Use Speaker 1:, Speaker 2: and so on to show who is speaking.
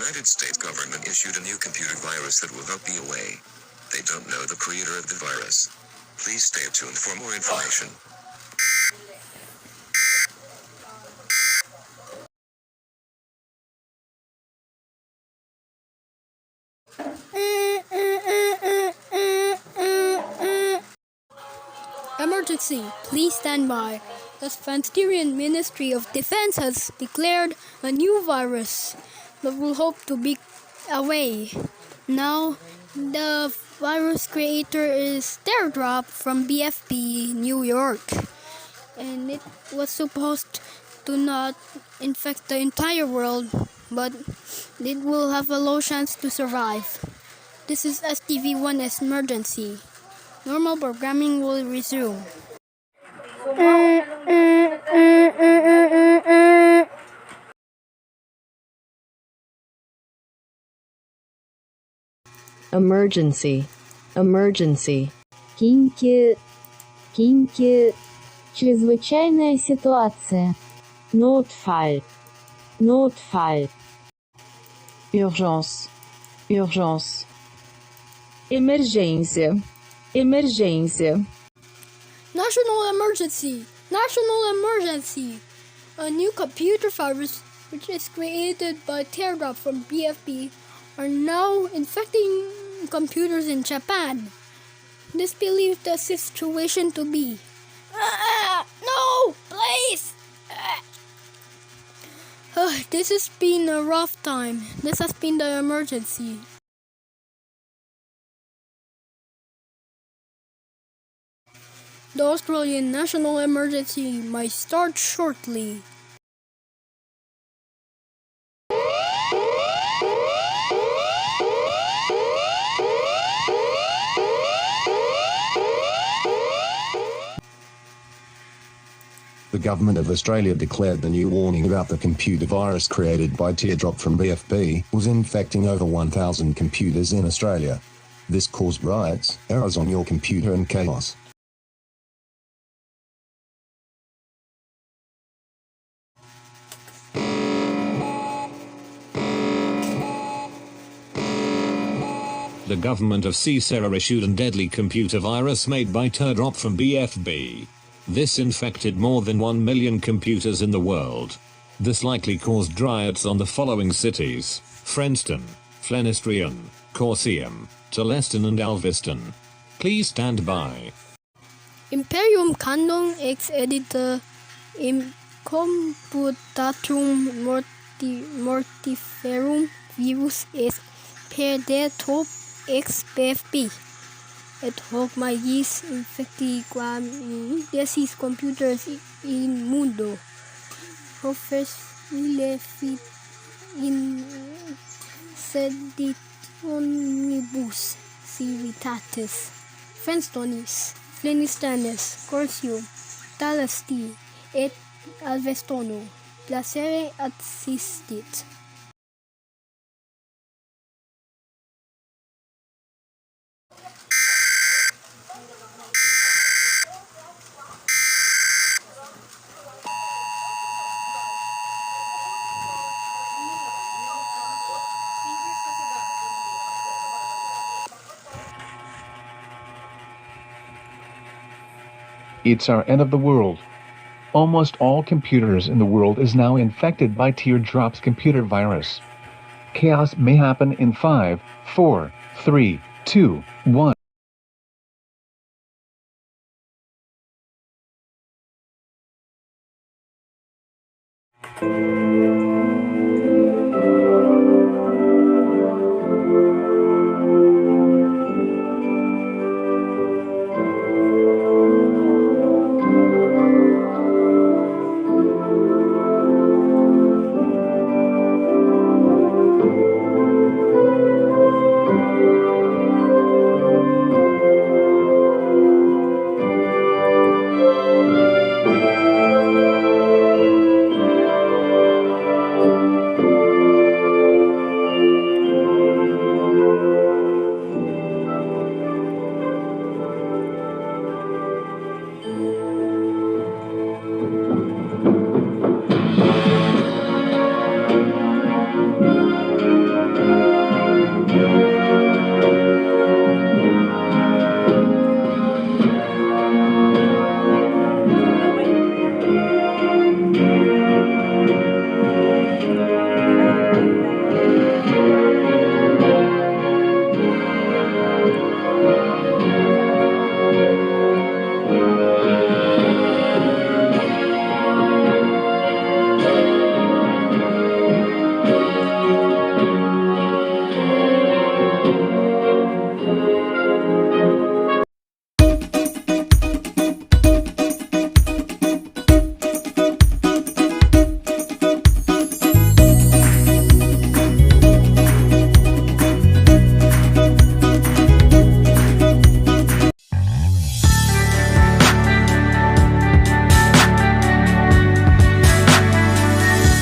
Speaker 1: United States government issued a new computer virus that will not be away. They don't know the creator of the virus. Please stay tuned for more information.
Speaker 2: Emergency, please stand by. The Svanstirian Ministry of Defense has declared a new virus that will hope to be away. Now, the virus creator is Teardrop from BFP, New York. And it was supposed to not infect the entire world, but it will have a low chance to survive. This is STV1's emergency. Normal programming will resume.
Speaker 3: Emergency, emergency.
Speaker 4: 緊急、緊急、чрезвычайная ситуация, Notfall, Notfall,
Speaker 5: Urgence, urgence. Emergência, emergência.
Speaker 2: National emergency! National emergency! A new computer virus, which is created by Teardrop from BFP, are now infecting computers in Japan. This believes the situation to be. No! Please! This has been a rough time. This has been the emergency. The Australian national emergency might start shortly.
Speaker 6: The Government of Australia declared the new warning about the computer virus created by Teardrop from BFP was infecting over 1,000 computers in Australia. This caused riots, errors on your computer and chaos.
Speaker 7: The government of Caesarea issued a deadly computer virus made by Teardrop from BFB. This infected more than 1 million computers in the world. This likely caused riots on the following cities: Frenston, Flenistrian, Corsium, Teleston and Alveston. Please stand by.
Speaker 2: Imperium Candong ex edita in computatum mortiferum virus es Teardrop ex BFP. Et hoc magis infecti quam desis computers in mundo. Professile fit in seditionibus civitatis. Fenstonis, Flenistanes, Corsium, Talasti, et Alvestono, placere assistit.
Speaker 8: It's our end of the world. Almost all computers in the world is now infected by Teardrop's computer virus. Chaos may happen in 5, 4, 3, 2, 1.